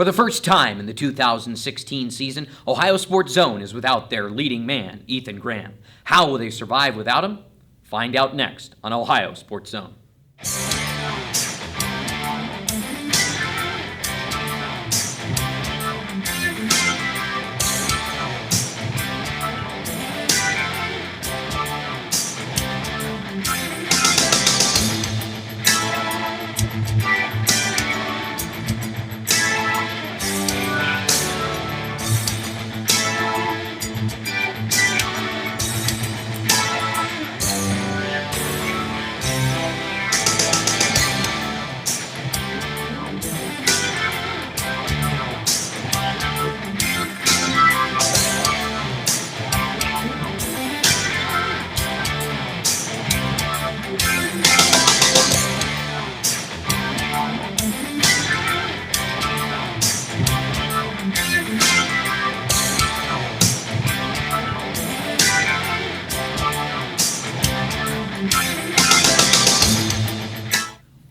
For the first time in the 2016 season, Ohio Sports Zone is without their leading man, Ethan Graham. How will they survive without him? Find out next on Ohio Sports Zone.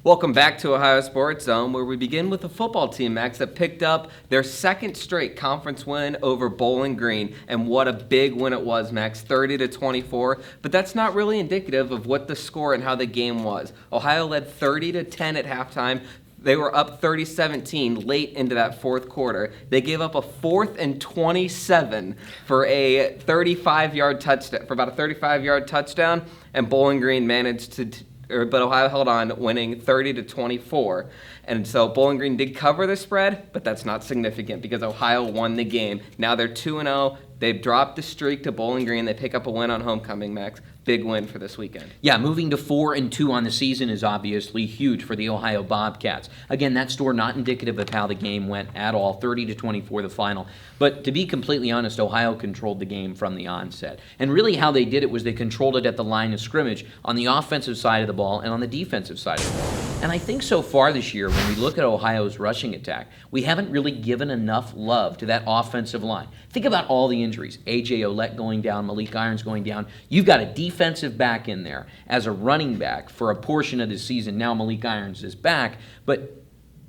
Welcome back to Ohio Sports Zone, where we begin with the football team, Max, that picked up their second straight conference win over Bowling Green. And what a big win it was, Max, 30-24. But that's not really indicative of what the score and how the game was. Ohio led 30-10 at halftime. They were up 30-17 late into that fourth quarter. They gave up a 4th and 27 for a 35-yard touchdown, for about a 35-yard touchdown, and Bowling Green managed to but Ohio held on, winning 30-24. And so Bowling Green did cover the spread, but that's not significant because Ohio won the game. Now they're 2-0. They've dropped the streak to Bowling Green. They pick up a win on homecoming, Max. Big win for this weekend. Yeah, moving to 4-2 on the season is obviously huge for the Ohio Bobcats. Again, that score not indicative of how the game went at all, 30-24 the final. But to be completely honest, Ohio controlled the game from the onset. And really how they did it was they controlled it at the line of scrimmage on the offensive side of the ball and on the defensive side of the ball. And I think so far this year, when we look at Ohio's rushing attack, we haven't really given enough love to that offensive line. Think about all the injuries. A.J. Olette going down, Malik Irons going down. You've got a defensive back in there as a running back for a portion of the season. Now Malik Irons is back, but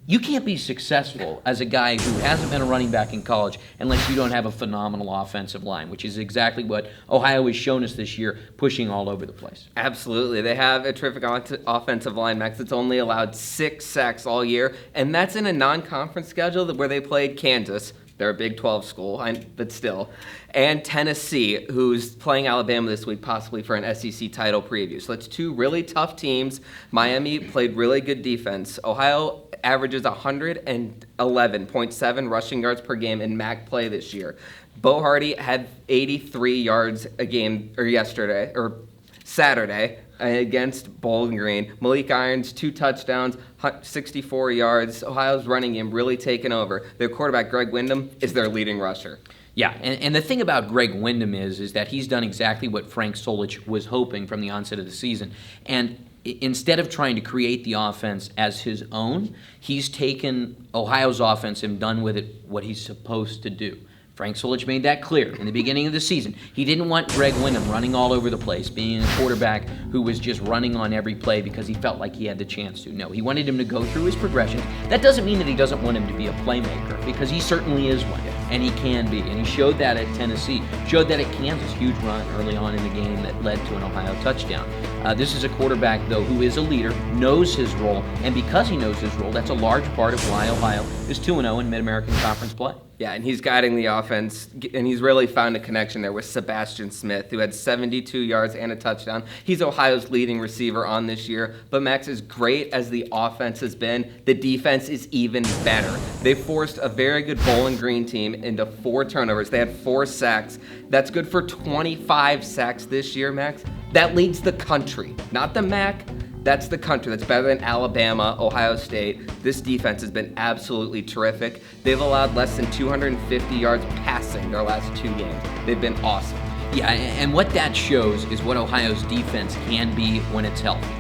you can't be successful as a guy who hasn't been a running back in college unless you don't have a phenomenal offensive line, which is exactly what Ohio has shown us this year, pushing all over the place. Absolutely. They have a terrific offensive line, Max. It's only allowed 6 sacks all year, and that's in a non-conference schedule where they played Kansas. They're a Big 12 school, but still. And Tennessee, who's playing Alabama this week, possibly for an SEC title preview. So that's 2 really tough teams. Miami played really good defense. Ohio averages 111.7 rushing yards per game in MAC play this year. Bo Hardy had 83 yards a game Saturday against Bowling Green. Malik Irons, 2 touchdowns, 64 yards. Ohio's running game really taken over. Their quarterback, Greg Windham, is their leading rusher. Yeah, and the thing about Greg Windham is that he's done exactly what Frank Solich was hoping from the onset of the season. And instead of trying to create the offense as his own, he's taken Ohio's offense and done with it what he's supposed to do. Frank Solich made that clear in the beginning of the season. He didn't want Greg Windham running all over the place, being a quarterback who was just running on every play because he felt like he had the chance to. No, he wanted him to go through his progressions. That doesn't mean that he doesn't want him to be a playmaker, because he certainly is one, and he can be. And he showed that at Tennessee, showed that at Kansas, huge run early on in the game that led to an Ohio touchdown. This is a quarterback, though, who is a leader, knows his role, and because he knows his role, that's a large part of why Ohio is 2-0 in Mid-American Conference play. Yeah, and he's guiding the offense, and he's really found a connection there with Sebastian Smith, who had 72 yards and a touchdown. He's Ohio's leading receiver on this year. But Max, as great as the offense has been, the defense is even better. They forced a very good Bowling Green team into 4 turnovers. They had 4 sacks. That's good for 25 sacks this year, Max. That leads the country, not the MAC. That's the country. That's better than Alabama, Ohio State. This defense has been absolutely terrific. They've allowed less than 250 yards passing their last 2 games. They've been awesome. Yeah, and what that shows is what Ohio's defense can be when it's healthy.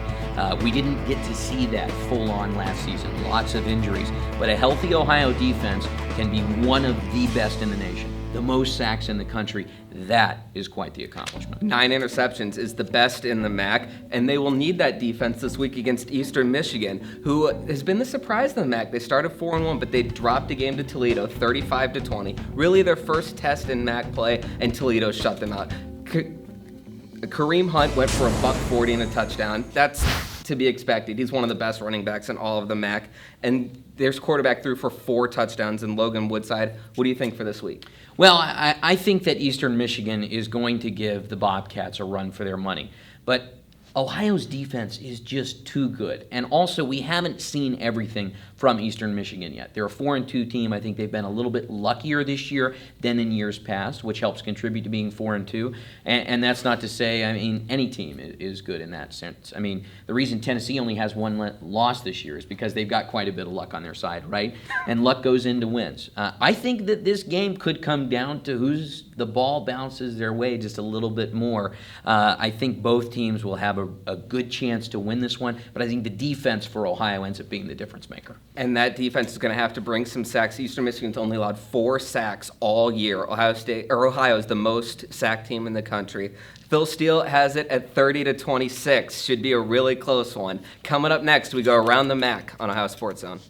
We didn't get to see that full on last season. Lots of injuries. But a healthy Ohio defense can be one of the best in the nation. the most sacks in the country. That is quite the accomplishment. 9 interceptions is the best in the MAC, and they will need that defense this week against Eastern Michigan, who has been the surprise in the MAC. They started 4-1, but they dropped a game to Toledo, 35-20. Really their first test in MAC play, and Toledo shut them out. Kareem Hunt went for $140 and a touchdown. That's to be expected. He's one of the best running backs in all of the MAC. And their quarterback threw for 4 touchdowns in Logan Woodside. What do you think for this week? Well, I think that Eastern Michigan is going to give the Bobcats a run for their money. But Ohio's defense is just too good. And also, we haven't seen everything from Eastern Michigan yet. They're a 4-2 team. I think they've been a little bit luckier this year than in years past, which helps contribute to being 4-2. And that's not to say, any team is good in that sense. The reason Tennessee only has 1 loss this year is because they've got quite a bit of luck on their side, right? And luck goes into wins. I think that this game could come down to who's the ball bounces their way just a little bit more. I think both teams will have a good chance to win this one, but I think the defense for Ohio ends up being the difference maker. And that defense is going to have to bring some sacks. Eastern Michigan's only allowed 4 sacks all year. Ohio is the most sacked team in the country. Phil Steele has it at 30-26. Should be a really close one. Coming up next, we go around the MAC on Ohio Sports Zone.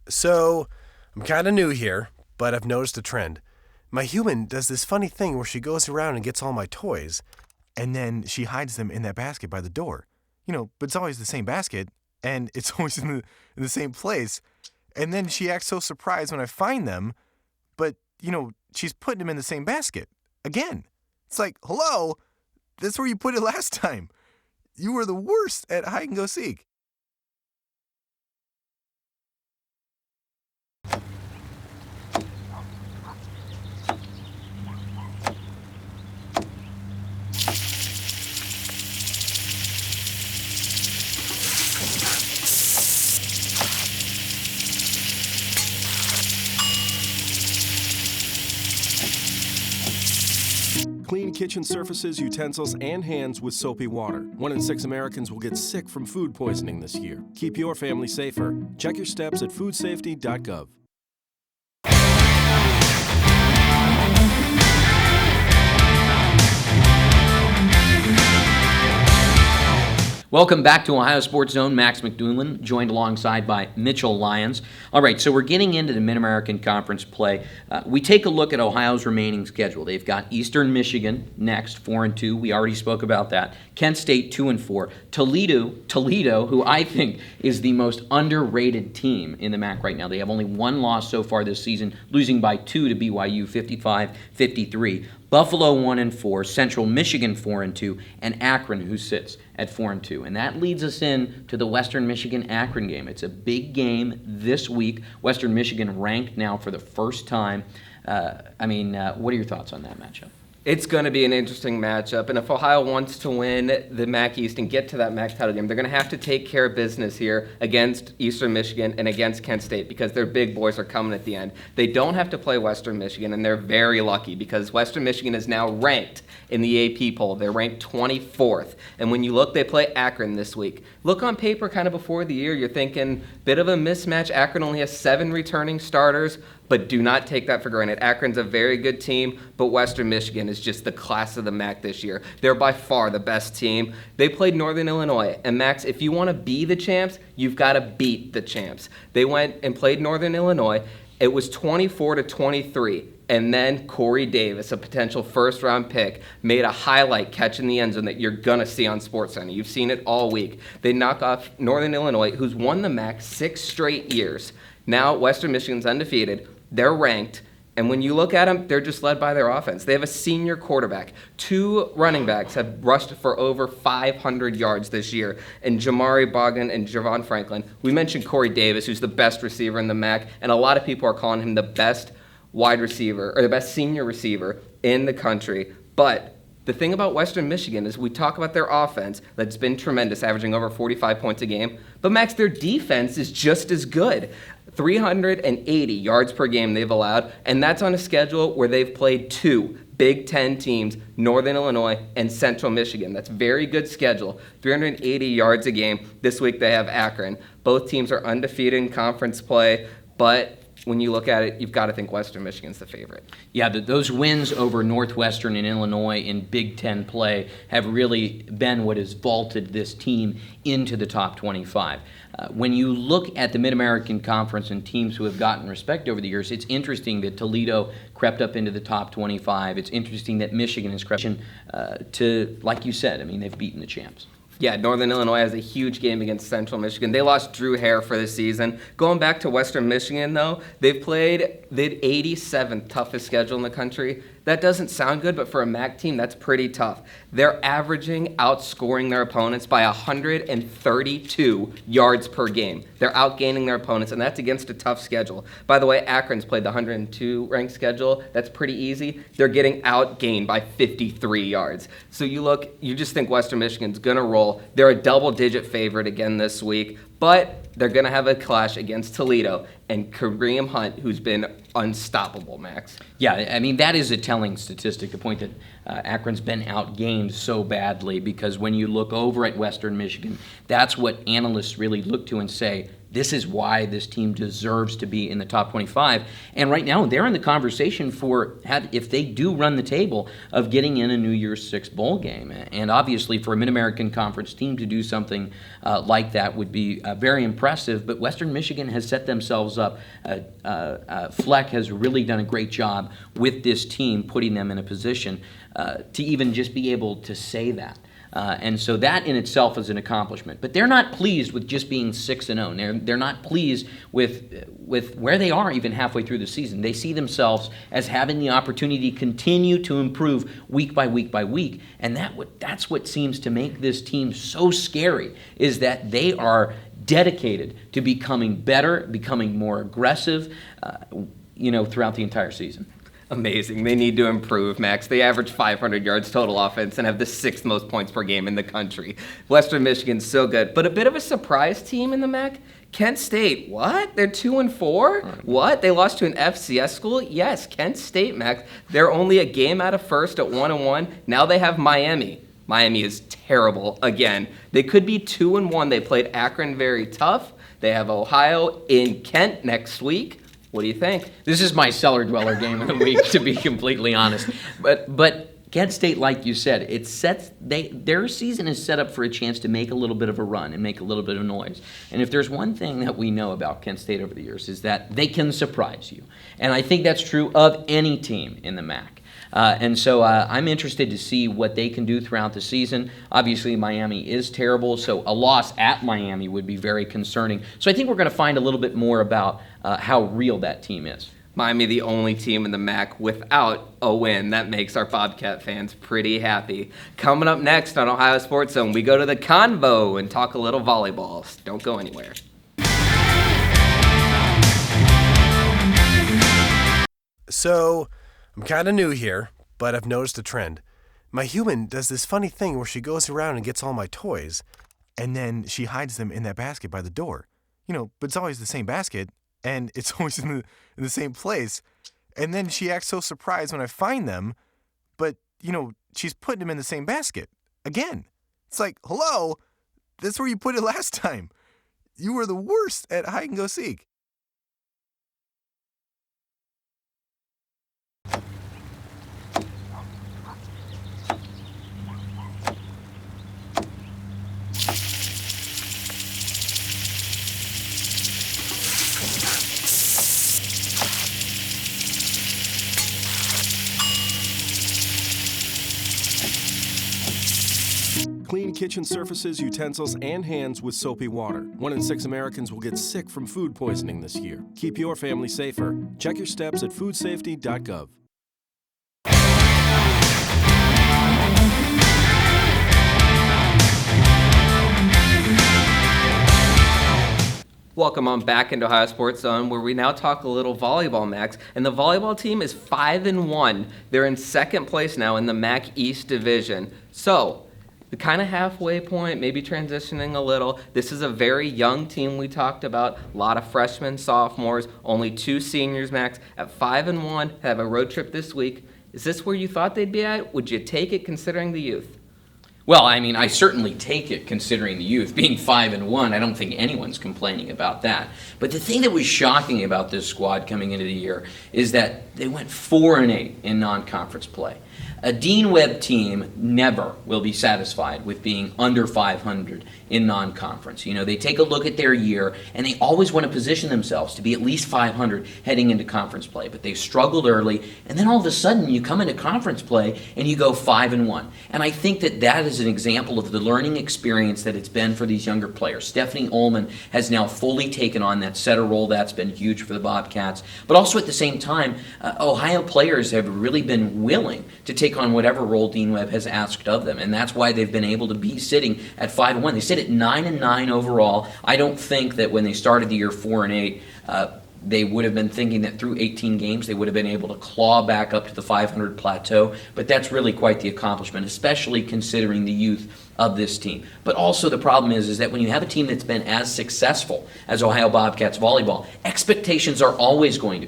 So, I'm kind of new here, but I've noticed a trend. My human does this funny thing where she goes around and gets all my toys, and then she hides them in that basket by the door. But it's always the same basket, and it's always in the same place. And then she acts so surprised when I find them, but, she's putting them in the same basket. Again. It's like, hello, that's where you put it last time. You were the worst at hide and go seek. Clean kitchen surfaces, utensils, and hands with soapy water. 1 in 6 Americans will get sick from food poisoning this year. Keep your family safer. Check your steps at foodsafety.gov. Welcome back to Ohio Sports Zone. Max McDoulan, joined alongside by Mitchell Lyons. All right, so we're getting into the Mid-American Conference play. We take a look at Ohio's remaining schedule. They've got Eastern Michigan next, 4-2. We already spoke about that. Kent State, 2-4. Toledo, who I think is the most underrated team in the MAC right now. They have only 1 loss so far this season, losing by 2 to BYU, 55-53. Buffalo 1-4, Central Michigan 4-2, and Akron, who sits at 4-2. And that leads us in to the Western Michigan-Akron game. It's a big game this week. Western Michigan ranked now for the first time. What are your thoughts on that matchup? It's going to be an interesting matchup, and if Ohio wants to win the MAC East and get to that MAC title game, they're going to have to take care of business here against Eastern Michigan and against Kent State because their big boys are coming at the end. They don't have to play Western Michigan, and they're very lucky because Western Michigan is now ranked in the AP poll. They're ranked 24th, and when you look, they play Akron this week. Look on paper kind of before the year, you're thinking bit of a mismatch. Akron only has 7 returning starters, but do not take that for granted. Akron's a very good team, but Western Michigan is just the class of the MAC this year. They're by far the best team. They played Northern Illinois, and Max, if you want to be the champs, you've got to beat the champs. They went and played Northern Illinois. It was 24-23, and then Corey Davis, a potential first-round pick, made a highlight catch in the end zone that you're going to see on SportsCenter. You've seen it all week. They knock off Northern Illinois, who's won the MAC 6 straight years. Now Western Michigan's undefeated. They're ranked, and when you look at them, they're just led by their offense. They have a senior quarterback. 2 running backs have rushed for over 500 yards this year, and Jamari Bogdan and Javon Franklin. We mentioned Corey Davis, who's the best receiver in the MAC, and a lot of people are calling him the best wide receiver, or the best senior receiver in the country. But the thing about Western Michigan is we talk about their offense that's been tremendous, averaging over 45 points a game. But, Max, their defense is just as good. 380 yards per game they've allowed, and that's on a schedule where they've played 2 Big Ten teams, Northern Illinois and Central Michigan. That's very good schedule. 380 yards a game. This week they have Akron. Both teams are undefeated in conference play, but when you look at it, you've got to think Western Michigan's the favorite. Yeah, those wins over Northwestern and Illinois in Big Ten play have really been what has vaulted this team into the top 25. When you look at the Mid-American Conference and teams who have gotten respect over the years, it's interesting that Toledo crept up into the top 25. It's interesting that Michigan has crept to, like you said, I mean, they've beaten the champs. Yeah, Northern Illinois has a huge game against Central Michigan. They lost Drew Hare for the season. Going back to Western Michigan, though, they've played the 87th toughest schedule in the country. That doesn't sound good, but for a MAC team, that's pretty tough. They're outscoring their opponents by 132 yards per game. They're outgaining their opponents, and that's against a tough schedule. By the way, Akron's played the 102 ranked schedule. That's pretty easy. They're getting outgained by 53 yards. So you just think Western Michigan's going to roll. They're a double-digit favorite again this week, but they're going to have a clash against Toledo and Kareem Hunt, who's been unstoppable, Max. Yeah, I mean, that is a telling statistic, the point that Akron's been outgained so badly, because when you look over at Western Michigan, that's what analysts really look to and say, this is why this team deserves to be in the top 25. And right now, they're in the conversation for, if they do run the table, of getting in a New Year's Six bowl game. And obviously, for a Mid-American Conference team to do something like that would be very impressive. But Western Michigan has set themselves up. Fleck has really done a great job with this team, putting them in a position to even just be able to say that. And so that in itself is an accomplishment. But they're not pleased with just being 6-0. They're not pleased with where they are even halfway through the season. They see themselves as having the opportunity to continue to improve week by week by week. And that's what seems to make this team so scary, is that they are dedicated to becoming better, becoming more aggressive, throughout the entire season. Amazing. They need to improve, Max. They average 500 yards total offense and have the 6th most points per game in the country. Western Michigan's so good. But a bit of a surprise team in the MAC, Kent State. What? They're 2-4? What? They lost to an FCS school? Yes, Kent State, Max. They're only a game out of first at 1-1. Now they have Miami. Miami is terrible again. They could be 2-1. They played Akron very tough. They have Ohio in Kent next week. What do you think? This is my cellar dweller game of the week, to be completely honest. But Kent State, like you said, their season is set up for a chance to make a little bit of a run and make a little bit of noise. And if there's one thing that we know about Kent State over the years, is that they can surprise you. And I think that's true of any team in the MAC. And so I'm interested to see what they can do throughout the season. Obviously, Miami is terrible, so a loss at Miami would be very concerning. So I think we're going to find a little bit more about how real that team is. Miami, the only team in the MAC without a win. That makes our Bobcat fans pretty happy. Coming up next on Ohio Sports Zone, we go to the Convo and talk a little volleyball. Don't go anywhere. So, I'm kind of new here, but I've noticed a trend. My human does this funny thing where she goes around and gets all my toys, and then she hides them in that basket by the door. But it's always the same basket, and it's always in the same place. And then she acts so surprised when I find them, but, she's putting them in the same basket again. It's like, hello, that's where you put it last time. You were the worst at hide and go seek. Clean kitchen surfaces, utensils, and hands with soapy water. 1 in 6 Americans will get sick from food poisoning this year. Keep your family safer. Check your steps at foodsafety.gov. Welcome on back into Ohio Sports Zone, where we now talk a little volleyball, Max. And the volleyball team is 5-1. They're in second place now in the MAC East Division. So, the kind of halfway point, maybe transitioning a little. This is a very young team we talked about. A lot of freshmen, sophomores, only 2 seniors, Max. At 5-1, have a road trip this week. Is this where you thought they'd be at? Would you take it considering the youth? Well, I mean, I certainly take it considering the youth. Being 5-1, I don't think anyone's complaining about that. But the thing that was shocking about this squad coming into the year is that they went 4-8 in non-conference play. A Dean Webb team never will be satisfied with being under 500 in non-conference. You know, they take a look at their year, and they always want to position themselves to be at least 500 heading into conference play. But they struggled early, and then all of a sudden you come into conference play and you go 5-1. And I think that that is an example of the learning experience that it's been for these younger players. Stephanie Ullman has now fully taken on that setter role. That's been huge for the Bobcats. But also at the same time, Ohio players have really been willing to take on whatever role Dean Webb has asked of them, and that's why they've been able to be sitting at 5-1. They sit at 9-9 overall. I don't think that when they started the year 4-8, they would have been thinking that through 18 games they would have been able to claw back up to the 500 plateau, but that's really quite the accomplishment, especially considering the youth of this team. But also the problem is that when you have a team that's been as successful as Ohio Bobcats volleyball, expectations are always going to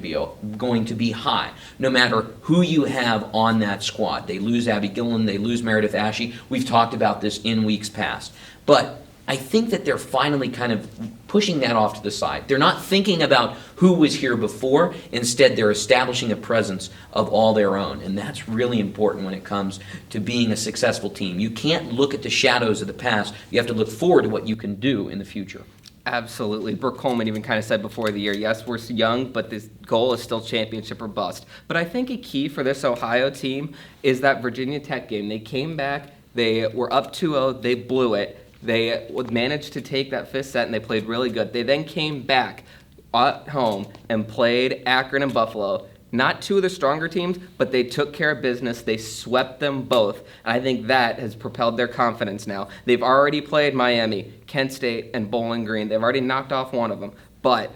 be high, no matter who you have on that squad. They lose Abby Gillen, they lose Meredith Ashe. We've talked about this in weeks past. But I think that they're finally kind of pushing that off to the side. They're not thinking about who was here before. Instead, they're establishing a presence of all their own. And that's really important when it comes to being a successful team. You can't look at the shadows of the past. You have to look forward to what you can do in the future. Absolutely. Brooke Coleman even kind of said before the year, yes, we're young, but this goal is still championship or bust. But I think a key for this Ohio team is that Virginia Tech game. They came back, they were up 2-0, they blew it. They managed to take that fifth set, and they played really good. They then came back at home and played Akron and Buffalo. Not two of the stronger teams, but they took care of business. They swept them both. And I think that has propelled their confidence now. They've already played Miami, Kent State, and Bowling Green. They've already knocked off one of them. But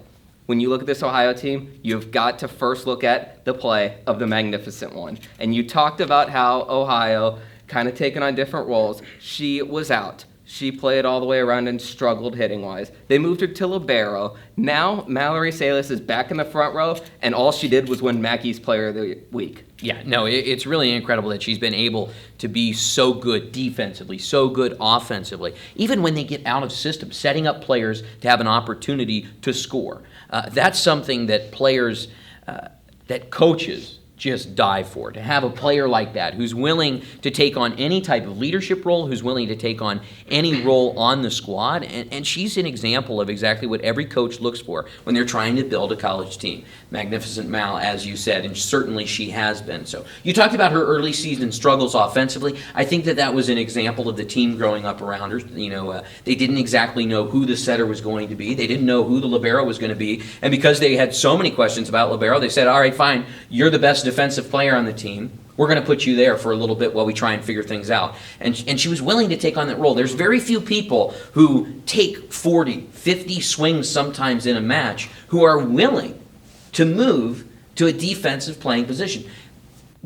when you look at this Ohio team, you've got to first look at the play of the Magnificent One. And you talked about how Ohio kind of taken on different roles. She was out. She played all the way around and struggled hitting-wise. They moved her to libero. Now Mallory Salas is back in the front row, and all she did was win Mackey's Player of the Week. Yeah, no, it's really incredible that she's been able to be so good defensively, so good offensively, even when they get out of system, setting up players to have an opportunity to score. That's something that players, that coaches just die for. To have a player like that who's willing to take on any type of leadership role, who's willing to take on any role on the squad, and she's an example of exactly what every coach looks for when they're trying to build a college team. Magnificent Mal, as you said, and certainly she has been so. You talked about her early season struggles offensively. I think that was an example of the team growing up around her. You know, they didn't exactly know who the setter was going to be. They didn't know who the libero was going to be, and because they had so many questions about libero, they said, all right, fine, you're the best defensive player on the team. We're going to put you there for a little bit while we try and figure things out. And she was willing to take on that role. There's very few people who take 40, 50 swings sometimes in a match who are willing to move to a defensive playing position.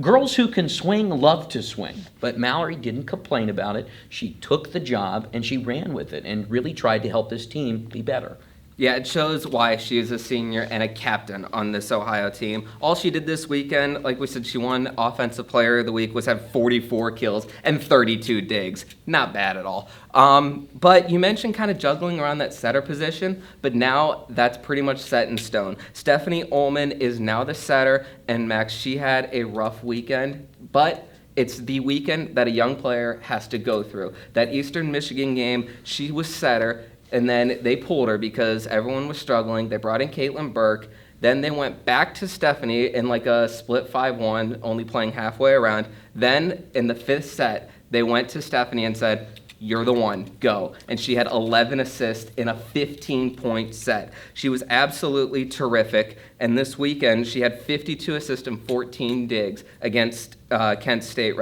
Girls who can swing love to swing, but Mallory didn't complain about it. She took the job and she ran with it and really tried to help this team be better. Yeah, it shows why she is a senior and a captain on this Ohio team. All she did this weekend, like we said, she won Offensive Player of the Week, was have 44 kills and 32 digs. Not bad at all. But you mentioned kind of juggling around that setter position, but now that's pretty much set in stone. Stephanie Ullman is now the setter, and Max, she had a rough weekend, but it's the weekend that a young player has to go through. That Eastern Michigan game, she was setter, and then they pulled her because everyone was struggling. They brought in Caitlin Burke. Then they went back to Stephanie in like a split 5-1, only playing halfway around. Then in the fifth set, they went to Stephanie and said, you're the one, go. And she had 11 assists in a 15-point set. She was absolutely terrific. And this weekend, she had 52 assists and 14 digs against Kent State,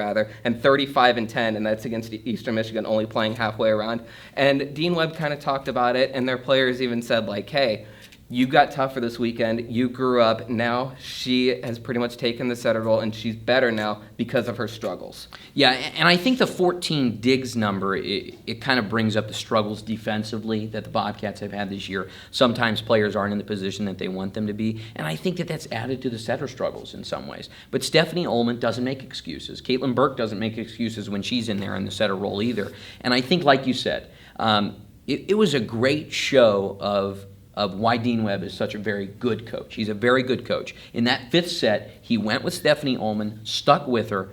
and 35 and 10, and that's against Eastern Michigan, only playing halfway around. And Dean Webb kind of talked about it, and their players even said, like, hey, You got tougher this weekend. You grew up. Now she has pretty much taken the setter role, and she's better now because of her struggles. Yeah, and I think the 14 digs number, it kind of brings up the struggles defensively that the Bobcats have had this year. Sometimes players aren't in the position that they want them to be, and I think that that's added to the setter struggles in some ways. But Stephanie Ullman doesn't make excuses. Caitlin Burke doesn't make excuses when she's in there in the setter role either. And I think, like you said, it was a great show of why Dean Webb is such a very good coach. He's a very good coach. In that fifth set, he went with Stephanie Ullman, stuck with her,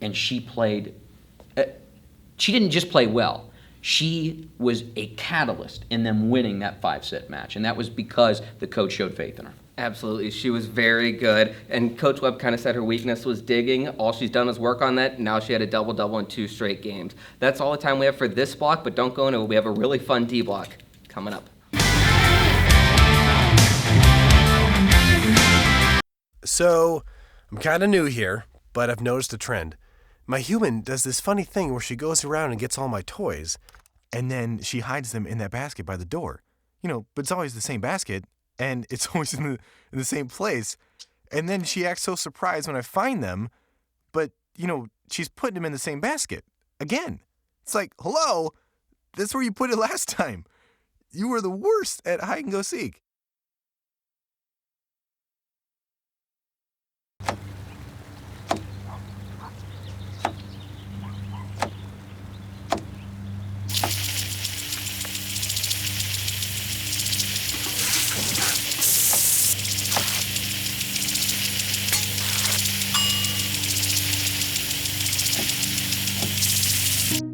and she played. She didn't just play well. She was a catalyst in them winning that 5-set match, and that was because the coach showed faith in her. Absolutely. She was very good. And Coach Webb kind of said her weakness was digging. All she's done is work on that. Now she had a double-double in 2 straight games. That's all the time we have for this block, but don't go into it. We have a really fun D block coming up. So, I'm kind of new here, but I've noticed a trend. My human does this funny thing where she goes around and gets all my toys, and then she hides them in that basket by the door. But it's always the same basket, and it's always in the same place. And then she acts so surprised when I find them, but, she's putting them in the same basket. Again. It's like, hello, that's where you put it last time. You were the worst at hide and go seek.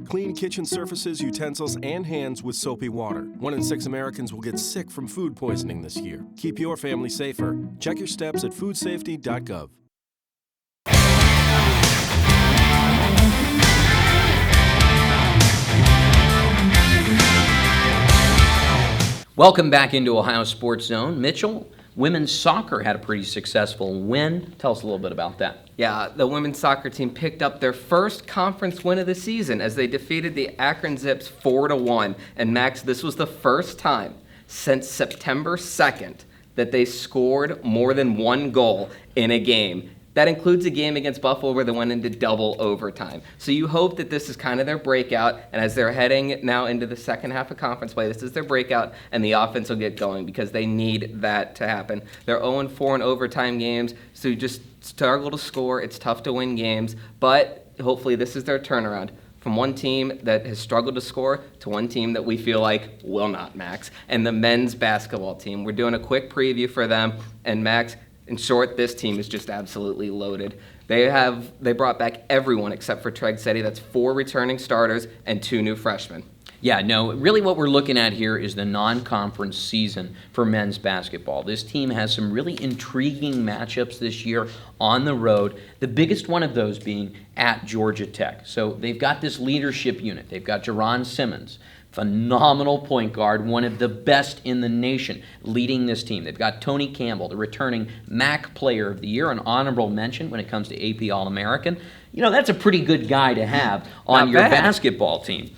Clean kitchen surfaces, utensils, and hands with soapy water. 1 in 6 Americans will get sick from food poisoning this year. Keep your family safer. Check your steps at foodsafety.gov. Welcome back into Ohio Sports Zone. Mitchell, women's soccer had a pretty successful win. Tell us a little bit about that. Yeah, the women's soccer team picked up their first conference win of the season as they defeated the Akron Zips 4-1. And Max, this was the first time since September 2nd that they scored more than 1 goal in a game. That includes a game against Buffalo where they went into double overtime. So you hope that this is kind of their breakout, and as they're heading now into the second half of conference play, this is their breakout, and the offense will get going because they need that to happen. They're 0-4 in overtime games, so you just struggle to score. It's tough to win games, but hopefully this is their turnaround. From one team that has struggled to score to one team that we feel like will not, Max, and the men's basketball team. We're doing a quick preview for them, and Max, in short, this team is just absolutely loaded. They brought back everyone except for Treg Setti. That's 4 returning starters and 2 new freshmen. Yeah, no, really what we're looking at here is the non-conference season for men's basketball. This team has some really intriguing matchups this year on the road, the biggest one of those being at Georgia Tech. So they've got this leadership unit. They've got Jerron Simmons, phenomenal point guard, one of the best in the nation, leading this team. They've got Tony Campbell, the returning MAC Player of the Year, an honorable mention when it comes to AP All-American. That's a pretty good guy to have on your basketball team.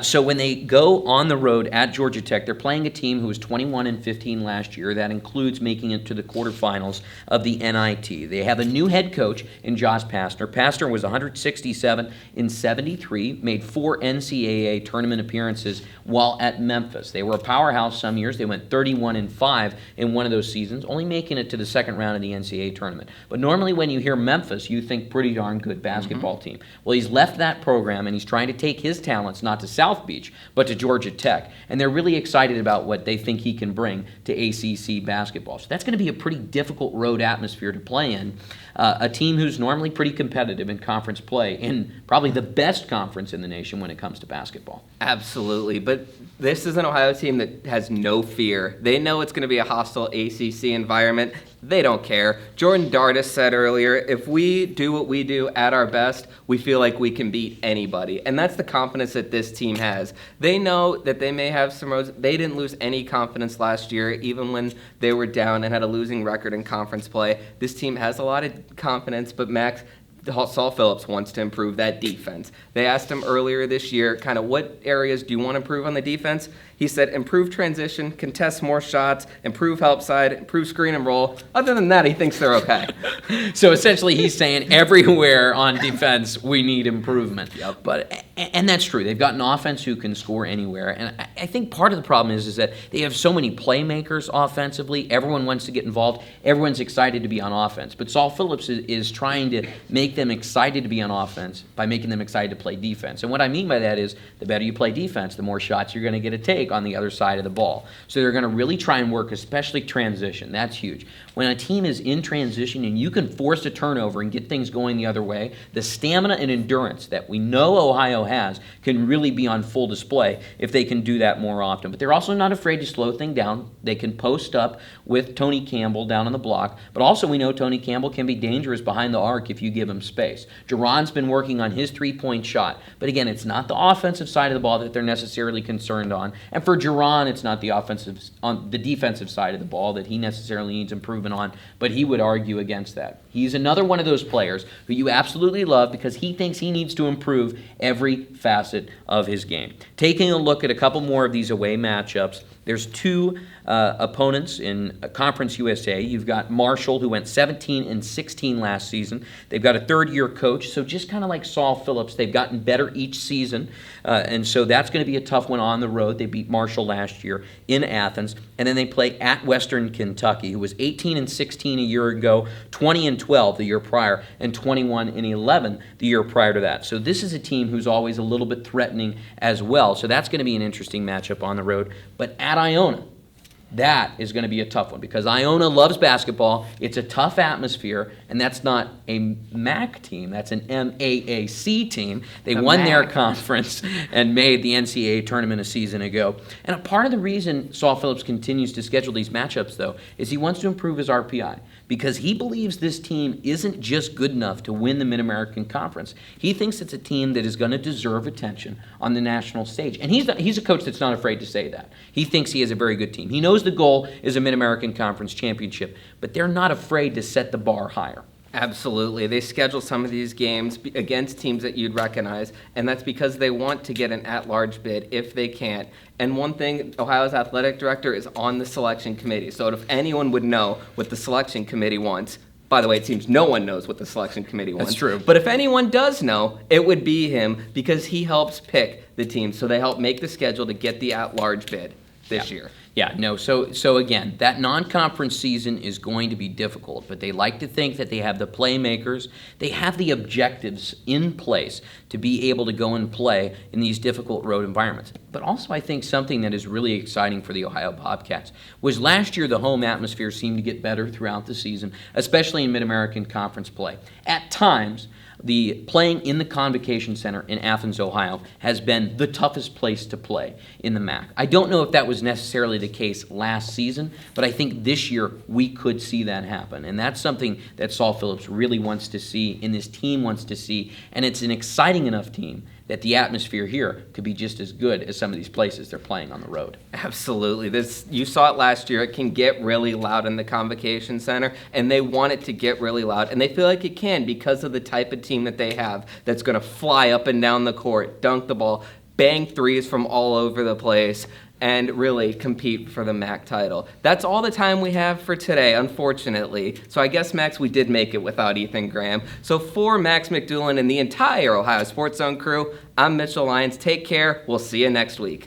So when they go on the road at Georgia Tech, they're playing a team who was 21-15 last year. That includes making it to the quarterfinals of the NIT. They have a new head coach in Josh Pastner. Pastner was 167 in 73, made 4 NCAA tournament appearances while at Memphis. They were a powerhouse some years. They went 31-5 in one of those seasons, only making it to the second round of the NCAA tournament. But normally when you hear Memphis, you think pretty darn good basketball team. Well, he's left that program, and he's trying to take his talents not to South Beach, but to Georgia Tech. And they're really excited about what they think he can bring to ACC basketball. So that's going to be a pretty difficult road atmosphere to play in. A team who's normally pretty competitive in conference play, in probably the best conference in the nation when it comes to basketball. Absolutely, but this is an Ohio team that has no fear. They know it's going to be a hostile ACC environment. They don't care. Jordan Dardis said earlier, if we do what we do at our best, we feel like we can beat anybody. And that's the confidence that this team has. They know that they may have some roads. They didn't lose any confidence last year, even when they were down and had a losing record in conference play. This team has a lot of confidence, but Max, Saul Phillips wants to improve that defense. They asked him earlier this year, kind of what areas do you want to improve on the defense? He said improve transition, contest more shots, improve help side, improve screen and roll. Other than that, he thinks they're okay. So essentially, he's saying everywhere on defense we need improvement. Yep. And that's true. They've got an offense who can score anywhere. And I think part of the problem is that they have so many playmakers offensively. Everyone wants to get involved. Everyone's excited to be on offense. But Saul Phillips is trying to make them excited to be on offense by making them excited to play defense. And what I mean by that is the better you play defense, the more shots you're going to get to take on the other side of the ball. So they're going to really try and work, especially transition. That's huge. When a team is in transition and you can force a turnover and get things going the other way, the stamina and endurance that we know Ohio has can really be on full display if they can do that more often. But they're also not afraid to slow things down. They can post up with Tony Campbell down on the block, but also we know Tony Campbell can be dangerous behind the arc if you give him space. Jaron's been working on his three-point shot, but again, it's not the offensive side of the ball that they're necessarily concerned on. And for Jaron, it's not the defensive side of the ball that he necessarily needs improvement on, but he would argue against that. He's another one of those players who you absolutely love because he thinks he needs to improve every facet of his game. Taking a look at a couple more of these away matchups, there's two opponents in Conference USA. You've got Marshall, who went 17-16 last season. They've got a third-year coach, so just kind of like Saul Phillips, they've gotten better each season, and so that's going to be a tough one on the road. They beat Marshall last year in Athens, and then they play at Western Kentucky, who was 18-16 a year ago, 20-12 the year prior, and 21-11 the year prior to that. So this is a team who's always a little bit threatening as well, so that's going to be an interesting matchup on the road. But at Iona, that is going to be a tough one because Iona loves basketball. It's a tough atmosphere, and that's not a MAC team. That's an MAAC team. They won their conference and made the NCAA tournament a season ago. And a part of the reason Saul Phillips continues to schedule these matchups, though, is he wants to improve his RPI because he believes this team isn't just good enough to win the Mid-American Conference. He thinks it's a team that is going to deserve attention on the national stage. And he's a coach that's not afraid to say that. He thinks he has a very good team. He knows the goal is a Mid-American Conference championship, but they're not afraid to set the bar higher. Absolutely. They schedule some of these games against teams that you'd recognize, and that's because they want to get an at-large bid if they can't. And one thing, Ohio's athletic director is on the selection committee. So if anyone would know what the selection committee wants, by the way, it seems no one knows what the selection committee wants. That's true. But if anyone does know, it would be him because he helps pick the team. So they help make the schedule to get the at-large bid this year. Yeah, no, so again, that non-conference season is going to be difficult, but they like to think that they have the playmakers, they have the objectives in place to be able to go and play in these difficult road environments. But also I think something that is really exciting for the Ohio Bobcats was last year the home atmosphere seemed to get better throughout the season, especially in Mid-American Conference play. At times, the playing in the Convocation Center in Athens, Ohio, has been the toughest place to play in the MAC. I don't know if that was necessarily the case last season, but I think this year we could see that happen. And that's something that Saul Phillips really wants to see and this team wants to see. And it's an exciting enough team that the atmosphere here could be just as good as some of these places they're playing on the road. Absolutely. You saw it last year. It can get really loud in the Convocation Center, and they want it to get really loud, and they feel like it can because of the type of team that they have that's going to fly up and down the court, dunk the ball, bang threes from all over the place, and really compete for the MAC title. That's all the time we have for today, unfortunately. So I guess, Max, we did make it without Ethan Graham. So for Max McDoulan and the entire Ohio Sports Zone crew, I'm Mitchell Lyons. Take care. We'll see you next week.